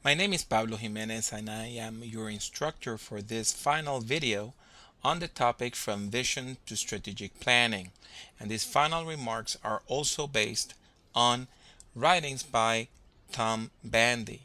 My name is Pablo Jimenez and I am your instructor for this final video on the topic from vision to strategic planning. And these final remarks are also based on writings by Tom Bandy.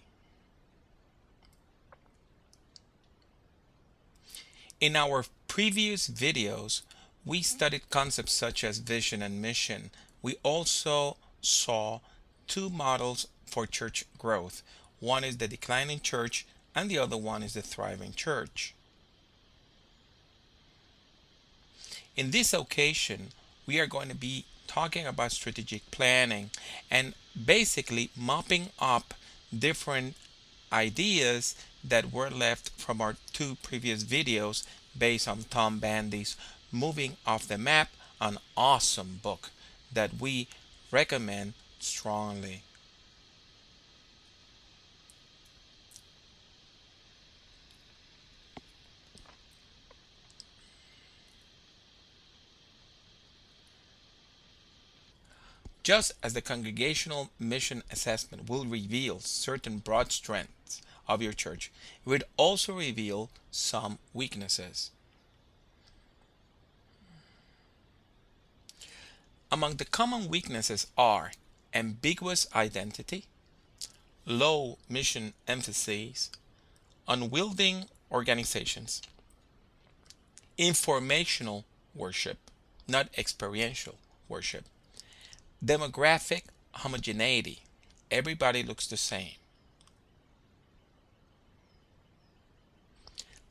In our previous videos, we studied concepts such as vision and mission. We also saw two models for church growth. One is the declining church and the other one is the thriving church. In this occasion, we are going to be talking about strategic planning and basically mopping up different ideas that were left from our two previous videos based on Tom Bandy's Moving Off the Map, an awesome book that we recommend strongly. Just as the congregational mission assessment will reveal certain broad strengths of your church, it would also reveal some weaknesses. Among the common weaknesses are ambiguous identity, low mission emphasis, unwielding organizations, informational worship, not experiential worship, demographic homogeneity, everybody looks the same,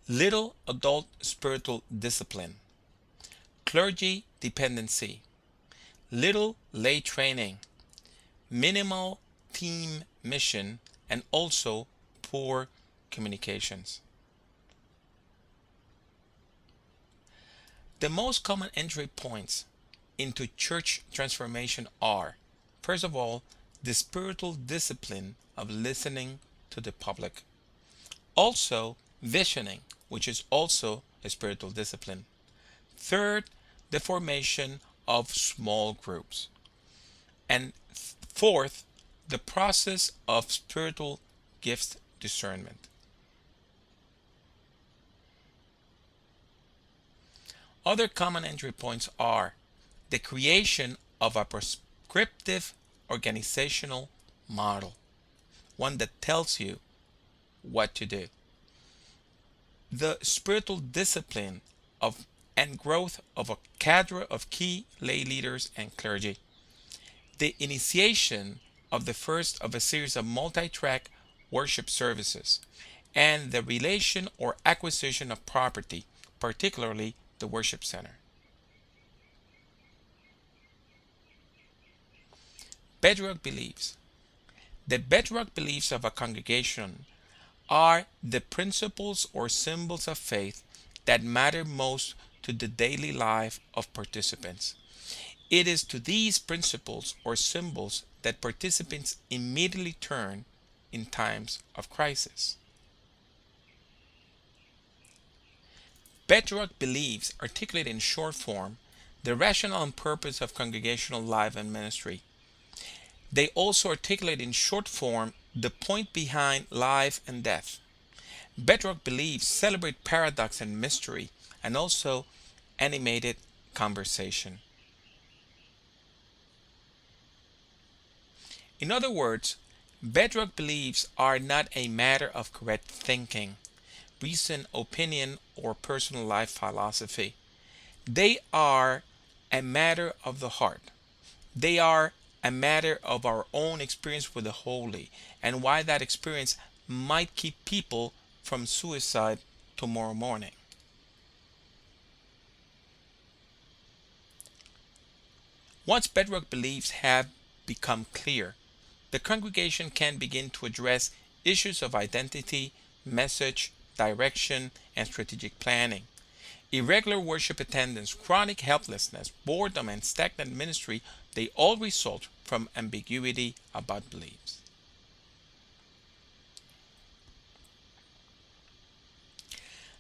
little adult spiritual discipline, clergy dependency, little lay training, minimal team mission, and also poor communications. The most common entry points into church transformation are, first of all, the spiritual discipline of listening to the public. Also, visioning, which is also a spiritual discipline. Third, the formation of small groups. And fourth, the process of spiritual gifts discernment. Other common entry points are the creation of a prescriptive organizational model, one that tells you what to do. The spiritual discipline of and growth of a cadre of key lay leaders and clergy. The initiation of the first of a series of multi-track worship services, and the relation or acquisition of property, particularly the worship center. Bedrock beliefs. The bedrock beliefs of a congregation are the principles or symbols of faith that matter most to the daily life of participants. It is to these principles or symbols that participants immediately turn in times of crisis. Bedrock beliefs articulate in short form the rationale and purpose of congregational life and ministry. They also articulate in short form the point behind life and death. Bedrock beliefs celebrate paradox and mystery and also animated conversation. In other words, bedrock beliefs are not a matter of correct thinking, recent opinion, or personal life philosophy. They are a matter of the heart. They are a matter of our own experience with the holy and why that experience might keep people from suicide tomorrow morning. Once bedrock beliefs have become clear, the congregation can begin to address issues of identity, message, direction, and strategic planning. Irregular worship attendance, chronic helplessness, boredom, and stagnant ministry, they all result from ambiguity about beliefs.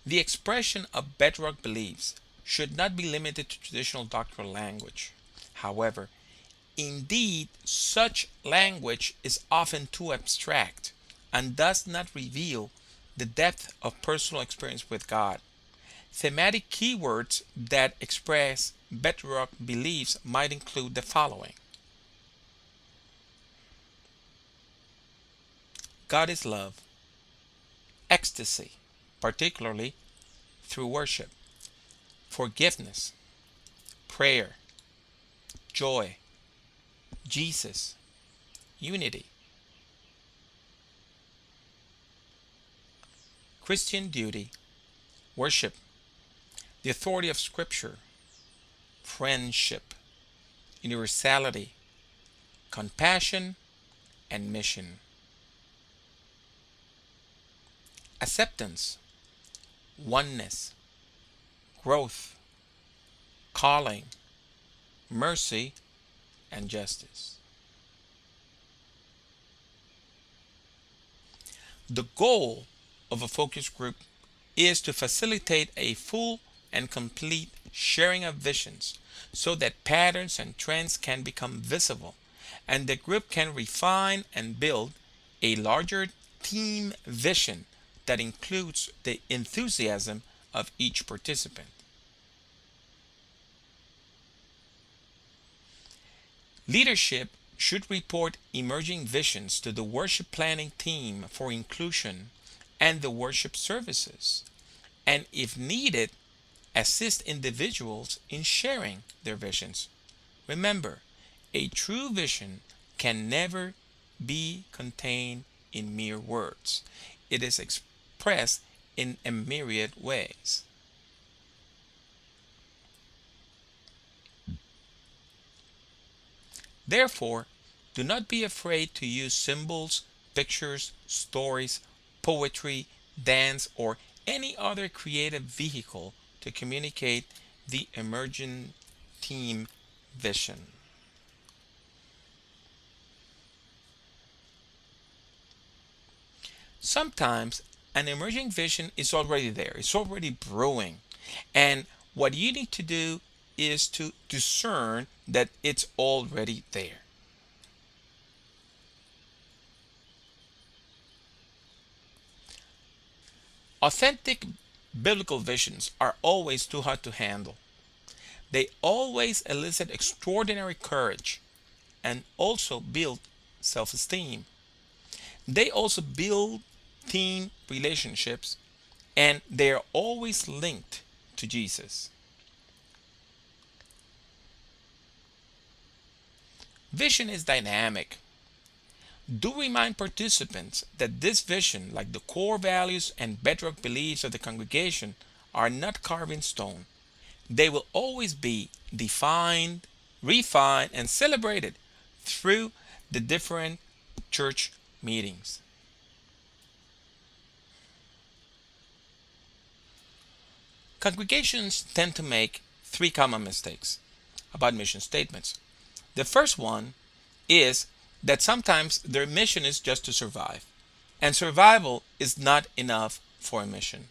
The expression of bedrock beliefs should not be limited to traditional doctrinal language. However, indeed, such language is often too abstract, and does not reveal the depth of personal experience with God. Thematic keywords that express bedrock beliefs might include the following: God is love, ecstasy, particularly through worship, forgiveness, prayer, joy, Jesus, unity, Christian duty, worship, the authority of Scripture, friendship, universality, compassion, and mission, acceptance, oneness, growth, calling, mercy, and justice. The goal of a focus group is to facilitate a full and complete sharing of visions so that patterns and trends can become visible and the group can refine and build a larger team vision that includes the enthusiasm of each participant. Leadership should report emerging visions to the worship planning team for inclusion and the worship services, and if needed, assist individuals in sharing their visions. Remember, a true vision can never be contained in mere words. It is expressed in a myriad ways. Therefore, do not be afraid to use symbols, pictures, stories, poetry, dance, or any other creative vehicle to communicate the emergent team vision. Sometimes an emerging vision is already there, it's already brewing, and what you need to do is to discern that it's already there. Authentic biblical visions are always too hard to handle. They always elicit extraordinary courage and also build self esteem. They also build team relationships and they are always linked to Jesus. Vision is dynamic. Do remind participants that this vision, like the core values and bedrock beliefs of the congregation, are not carved in stone. They will always be defined, refined, and celebrated through the different church meetings. Congregations tend to make three common mistakes about mission statements. The first one is that sometimes their mission is just to survive, and survival is not enough for a mission.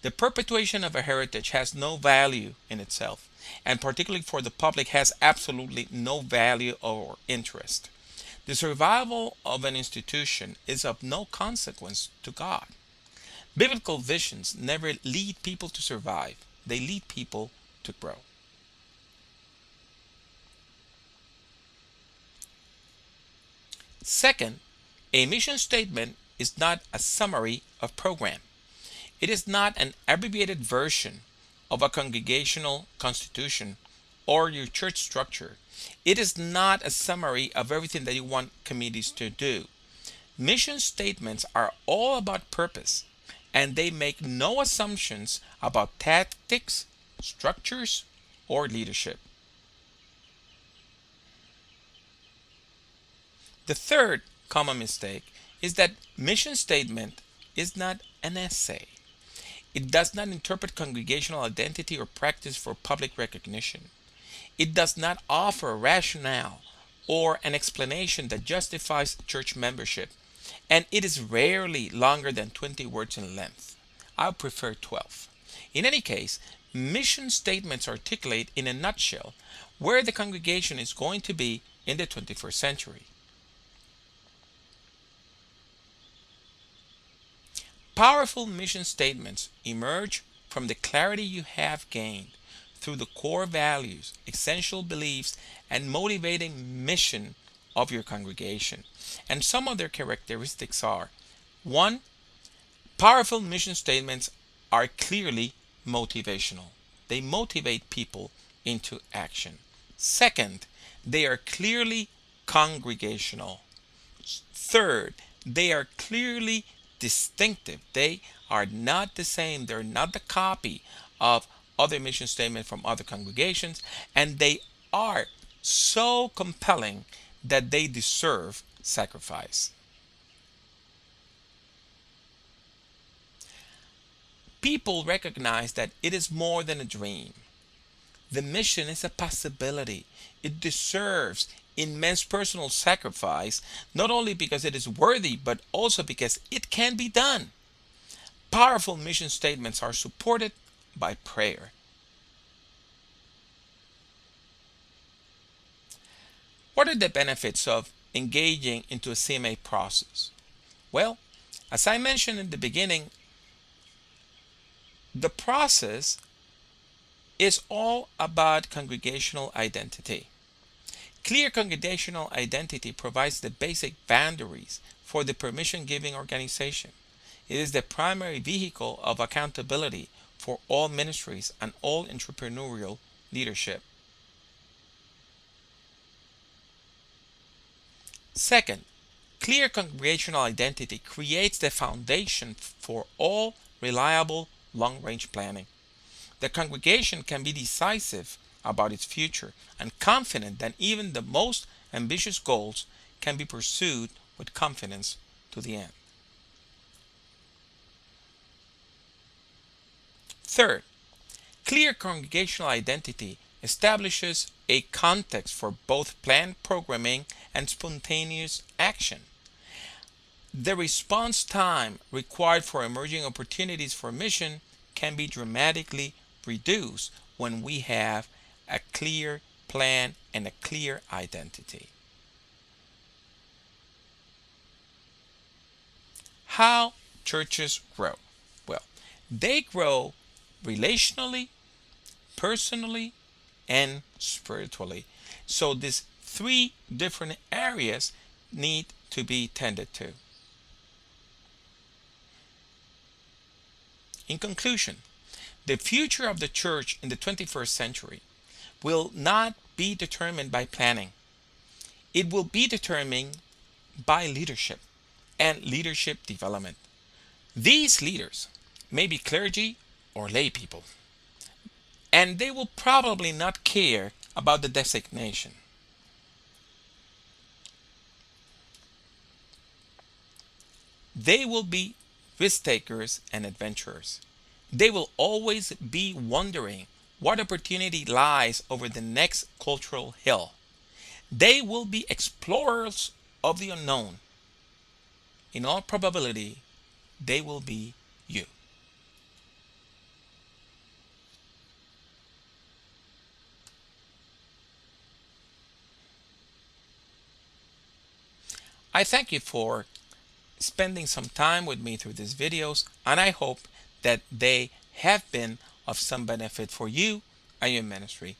The perpetuation of a heritage has no value in itself, and particularly for the public has absolutely no value or interest. The survival of an institution is of no consequence to God. Biblical visions never lead people to survive, they lead people to grow. Second, a mission statement is not a summary of program. It is not an abbreviated version of a congregational constitution or your church structure. It is not a summary of everything that you want committees to do. Mission statements are all about purpose, and they make no assumptions about tactics, structures, or leadership. The third common mistake is that mission statement is not an essay. It does not interpret congregational identity or practice for public recognition. It does not offer a rationale or an explanation that justifies church membership, and it is rarely longer than 20 words in length. I prefer 12. In any case, mission statements articulate in a nutshell where the congregation is going to be in the 21st century. Powerful mission statements emerge from the clarity you have gained through the core values, essential beliefs, and motivating mission of your congregation. And some of their characteristics are: 1. Powerful mission statements are clearly motivational. They motivate people into action. Second, they are clearly congregational. Third, they are clearly distinctive. They are not the same. They're not the copy of other mission statements from other congregations, and they are so compelling that they deserve sacrifice. People recognize that it is more than a dream. The mission is a possibility. It deserves immense personal sacrifice, not only because it is worthy, but also because it can be done. Powerful mission statements are supported by prayer. What are the benefits of engaging into a CMA process? Well, as I mentioned in the beginning, the process is all about congregational identity. Clear congregational identity provides the basic boundaries for the permission-giving organization. It is the primary vehicle of accountability for all ministries and all entrepreneurial leadership. Second, clear congregational identity creates the foundation for all reliable long-range planning. The congregation can be decisive about its future and confident that even the most ambitious goals can be pursued with confidence to the end. Third, clear congregational identity establishes a context for both planned programming and spontaneous action. The response time required for emerging opportunities for mission can be dramatically reduced when we have a clear plan and a clear identity. How churches grow? Well, they grow relationally, personally, and spiritually. So these three different areas need to be tended to. In conclusion, the future of the church in the 21st century will not be determined by planning. It will be determined by leadership and leadership development. These leaders may be clergy or lay people, and they will probably not care about the designation. They will be risk takers and adventurers. They will always be wondering what opportunity lies over the next cultural hill. They will be explorers of the unknown. In all probability, they will be you. I thank you for spending some time with me through these videos, and I hope that they have been of some benefit for you and your ministry.